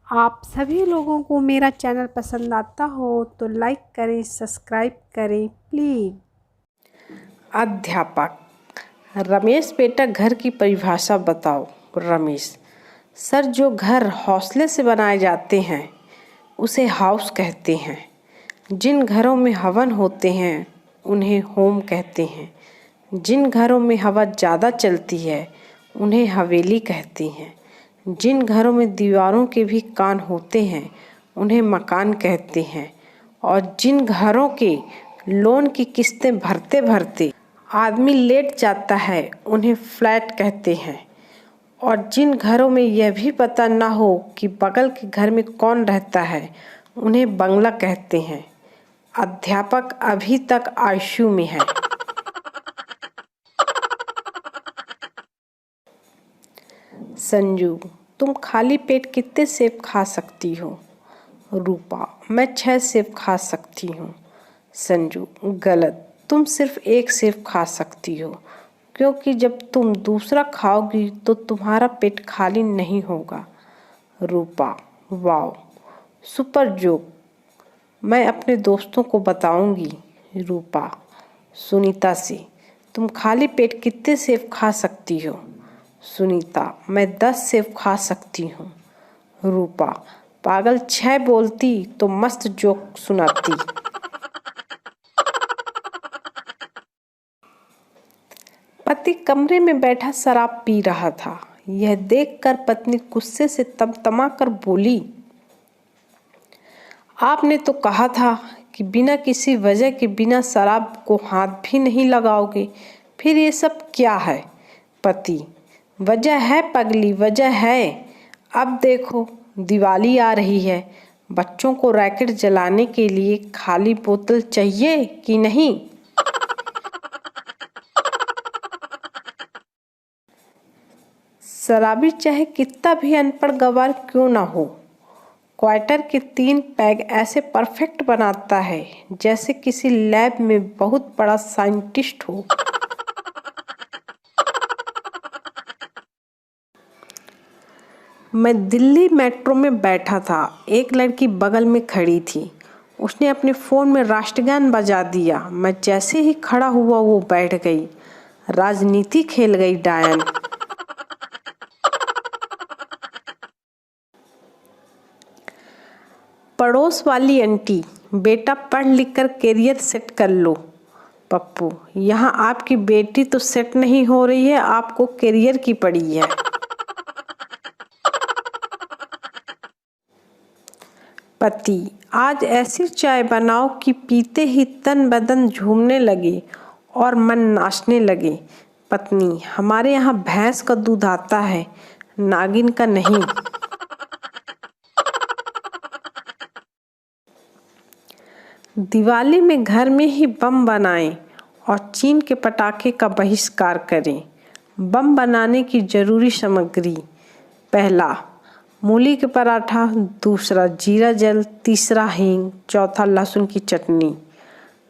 आप सभी लोगों को मेरा चैनल पसंद आता हो तो लाइक करें, सब्सक्राइब करें प्लीज़। अध्यापक। रमेश बेटा, घर की परिभाषा बताओ। रमेश सर, जो घर हौसले से बनाए जाते हैं उसे हाउस कहते हैं। जिन घरों में हवन होते हैं उन्हें होम कहते हैं। जिन घरों में हवा ज़्यादा चलती है उन्हें हवेली कहते हैं। जिन घरों में दीवारों के भी कान होते हैं उन्हें मकान कहते हैं। और जिन घरों के लोन की किस्तें भरते भरते आदमी लेट जाता है उन्हें फ्लैट कहते हैं। और जिन घरों में यह भी पता ना हो कि बगल के घर में कौन रहता है उन्हें बंगला कहते हैं। अध्यापक अभी तक आईसीयू में है। संजू, तुम खाली पेट कितने सेब खा सकती हो? रूपा, मैं 6 सेब खा सकती हूँ। संजू, गलत, तुम सिर्फ 1 सेब खा सकती हो, क्योंकि जब तुम दूसरा खाओगी तो तुम्हारा पेट खाली नहीं होगा। रूपा, वाओ, सुपर जोक, मैं अपने दोस्तों को बताऊंगी। रूपा, सुनीता से, तुम खाली पेट कितने सेब खा सकती हो? सुनीता, मैं 10 सेब खा सकती हूँ। रूपा, पागल, 6 बोलती तो मस्त जोक सुनाती। पति कमरे में बैठा शराब पी रहा था। यह देखकर पत्नी गुस्से से तमतमा कर बोली, आपने तो कहा था कि बिना किसी वजह के बिना शराब को हाथ भी नहीं लगाओगे, फिर ये सब क्या है? पति, वजह है पगली, वजह है। अब देखो, दिवाली आ रही है, बच्चों को रैकेट जलाने के लिए खाली बोतल चाहिए कि नहीं? शराबी चाहे कितना भी अनपढ़ गवार क्यों ना हो, क्वार्टर के 3 पैग ऐसे परफेक्ट बनाता है जैसे किसी लैब में बहुत बड़ा साइंटिस्ट हो। मैं दिल्ली मेट्रो में बैठा था। एक लड़की बगल में खड़ी थी। उसने अपने फ़ोन में राष्ट्रगान बजा दिया। मैं जैसे ही खड़ा हुआ वो बैठ गई। राजनीति खेल गई डायन। पड़ोस वाली आंटी, बेटा पढ़ लिख कर करियर सेट कर लो। पप्पू, यहाँ आपकी बेटी तो सेट नहीं हो रही है, आपको करियर की पड़ी है। पति, आज ऐसी चाय बनाओ कि पीते ही तन बदन झूमने लगे और मन नाचने लगे। पत्नी, हमारे यहाँ भैंस का दूध आता है, नागिन का नहीं। दिवाली में घर में ही बम बनाएं और चीन के पटाखे का बहिष्कार करें। बम बनाने की जरूरी सामग्री: पहला, मूली के पराठा, दूसरा जीरा जल, तीसरा हींग, चौथा लहसुन की चटनी।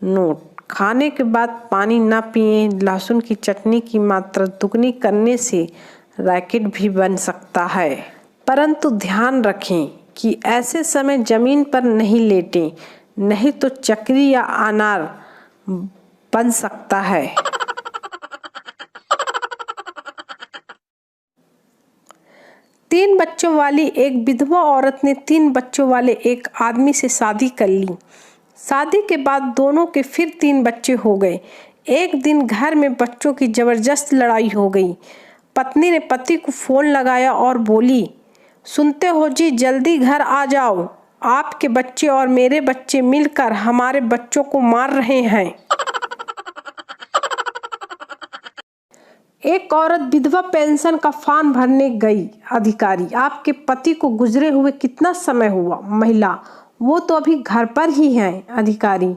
नोट: खाने के बाद पानी न पिएं। लहसुन की चटनी की मात्रा दुगनी करने से रैकेट भी बन सकता है, परंतु ध्यान रखें कि ऐसे समय जमीन पर नहीं लेटें, नहीं तो चक्री या अनार बन सकता है। तीन बच्चों वाली एक विधवा औरत ने 3 बच्चों वाले एक आदमी से शादी कर ली। शादी के बाद दोनों के फिर 3 बच्चे हो गए। एक दिन घर में बच्चों की जबरदस्त लड़ाई हो गई। पत्नी ने पति को फोन लगाया और बोली, सुनते हो जी, जल्दी घर आ जाओ, आपके बच्चे और मेरे बच्चे मिलकर हमारे बच्चों को मार रहे हैं। एक औरत विधवा पेंशन का फॉर्म भरने गई। अधिकारी, आपके पति को गुजरे हुए कितना समय हुआ? महिला, वो तो अभी घर पर ही हैं। अधिकारी,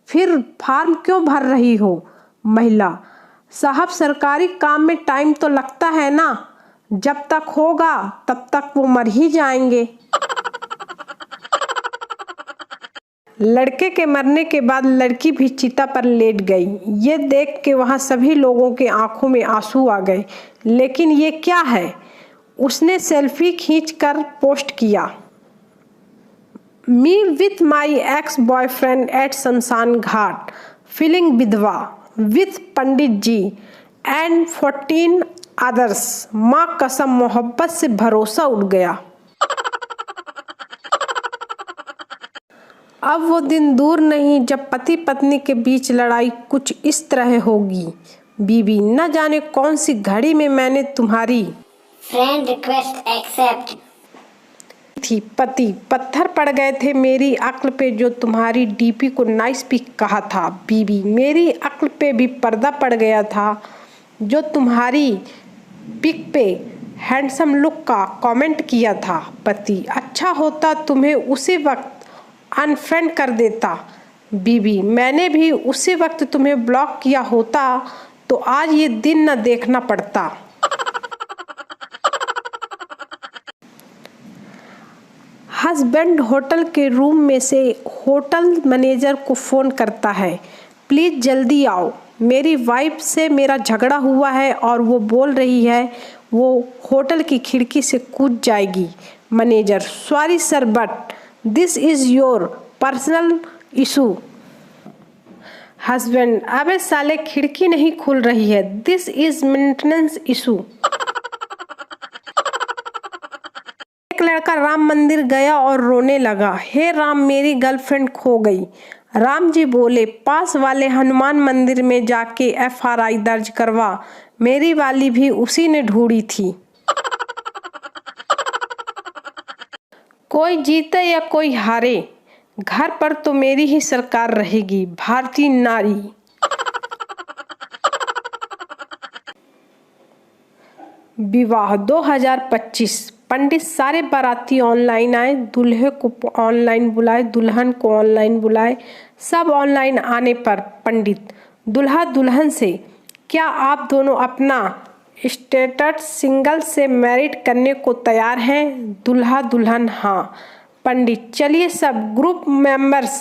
फिर फॉर्म क्यों भर रही हो? महिला, साहब, सरकारी काम में टाइम तो लगता है ना, जब तक होगा तब तक वो मर ही जाएंगे। लड़के के मरने के बाद लड़की भी चिता पर लेट गई। ये देख के वहां सभी लोगों के आंखों में आंसू आ गए। लेकिन ये क्या है? उसने सेल्फी खींचकर पोस्ट किया। Me with my ex boyfriend at शमशान घाट फीलिंग विधवा with pandit ji and 14 others. माँ कसम मोहब्बत से भरोसा उठ गया। अब वो दिन दूर नहीं जब पति पत्नी के बीच लड़ाई कुछ इस तरह होगी। बीबी, न जाने कौन सी घड़ी में मैंने तुम्हारी फ्रेंड रिक्वेस्ट एक्सेप्ट थी। पति, पत्थर पड़ गए थे मेरी अक्ल पे जो तुम्हारी डीपी को नाइस पिक कहा था। बीबी, मेरी अक्ल पे भी पर्दा पड़ गया था जो तुम्हारी पिक पे हैंडसम लुक का कमेंट किया था। पति, अच्छा होता तुम्हें उसी वक्त अनफ्रेंड कर देता। बीबी, मैंने भी उसी वक्त तुम्हें ब्लॉक किया होता तो आज ये दिन न देखना पड़ता। हस्बैंड होटल के रूम में से होटल मैनेजर को फ़ोन करता है, प्लीज़ जल्दी आओ, मेरी वाइफ से मेरा झगड़ा हुआ है और वो बोल रही है वो होटल की खिड़की से कूद जाएगी। Manager, sorry sir but this is your personal issue. Husband, अबे साले खिड़की नहीं खुल रही है, दिस इज मेंटेनेंस इशू। एक लड़का राम मंदिर गया और रोने लगा, हे राम मेरी गर्लफ्रेंड खो गई। राम जी बोले, पास वाले हनुमान मंदिर में जाके FRI दर्ज करवा, मेरी वाली भी उसी ने ढूंढी थी। कोई जीते या कोई हारे, घर पर तो मेरी ही सरकार रहेगी। भारतीय नारी। विवाह 2025। पंडित सारे बाराती ऑनलाइन आए, दूल्हे को ऑनलाइन बुलाए, दुल्हन को ऑनलाइन बुलाए। सब ऑनलाइन आने पर पंडित, दुल्हा दुल्हन से, क्या आप दोनों अपना स्टेटस सिंगल से मैरिड करने को तैयार हैं? दुल्हा दुल्हन, हाँ। पंडित, चलिए सब ग्रुप मेंबर्स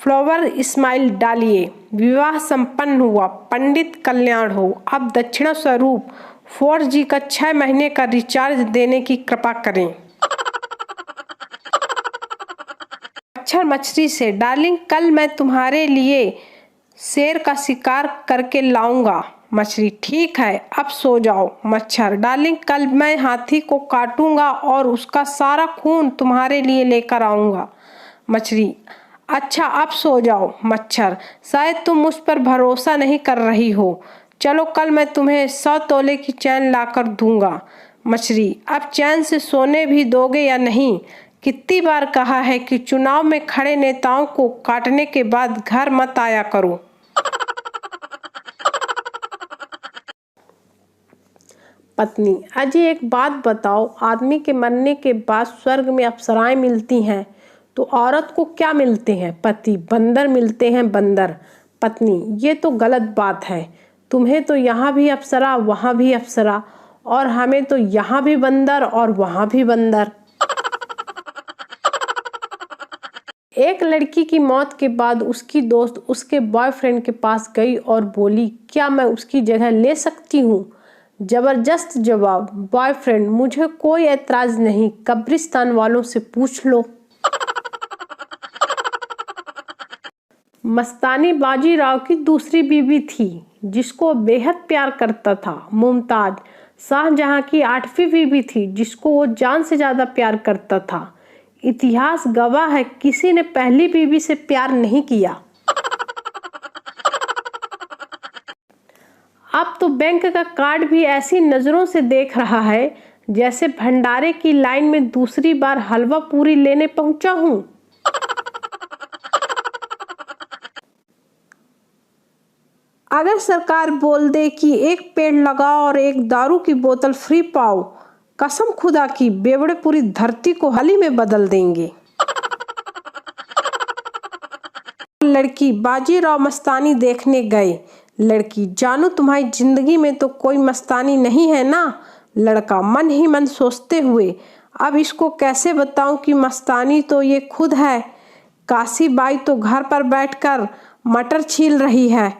फ्लावर स्माइल डालिए। विवाह संपन्न हुआ। पंडित, कल्याण हो। अब दक्षिणा स्वरूप 4G का 6 महीने का रिचार्ज देने की कृपा करें। मच्छर मछली से, डार्लिंग कल मैं तुम्हारे लिए शेर का शिकार करके लाऊंगा। मछली, ठीक है अब सो जाओ। मच्छर, डार्लिंग कल मैं हाथी को काटूंगा और उसका सारा खून तुम्हारे लिए लेकर आऊंगा। मछली, अच्छा अब सो जाओ। मच्छर, शायद तुम मुझ पर भरोसा नहीं कर रही हो, चलो कल मैं तुम्हें 100 तोले की चैन लाकर दूंगा। मछली, अब चैन से सोने भी दोगे या नहीं? कितनी बार कहा है कि चुनाव में खड़े नेताओं को काटने के बाद घर मत आया करो। पत्नी, अजय एक बात बताओ, आदमी के मरने के बाद स्वर्ग में अप्सराएं मिलती हैं तो औरत को क्या मिलते हैं? पति, बंदर मिलते हैं बंदर। पत्नी, ये तो गलत बात है, तुम्हें तो यहाँ भी अप्सरा वहाँ भी अप्सरा और हमें तो यहाँ भी बंदर और वहाँ भी बंदर। एक लड़की की मौत के बाद उसकी दोस्त उसके बॉयफ्रेंड के पास गई और बोली, क्या मैं उसकी जगह ले सकती हूँ? जबरदस्त जवाब, बॉयफ्रेंड, मुझे कोई ऐतराज नहीं, कब्रिस्तान वालों से पूछ लो। मस्तानी बाजीराव की दूसरी बीवी थी जिसको बेहद प्यार करता था। मुमताज शाहजहां की 8वीं बीवी थी जिसको वो जान से ज्यादा प्यार करता था। इतिहास गवाह है, किसी ने पहली बीवी से प्यार नहीं किया। अब तो बैंक का कार्ड भी ऐसी नजरों से देख रहा है जैसे भंडारे की लाइन में दूसरी बार हलवा पूरी लेने पहुंचा हूं। अगर सरकार बोल दे कि एक पेड़ लगाओ और एक दारू की बोतल फ्री पाओ, कसम खुदा की बेवड़े पूरी धरती को हली में बदल देंगे। लड़की, बाजीराव मस्तानी देखने गए। लड़की, जानू तुम्हारी जिंदगी में तो कोई मस्तानी नहीं है ना? लड़का मन ही मन सोचते हुए, अब इसको कैसे बताऊं कि मस्तानी तो ये खुद है। काशी बाई तो घर पर बैठकर मटर छील रही है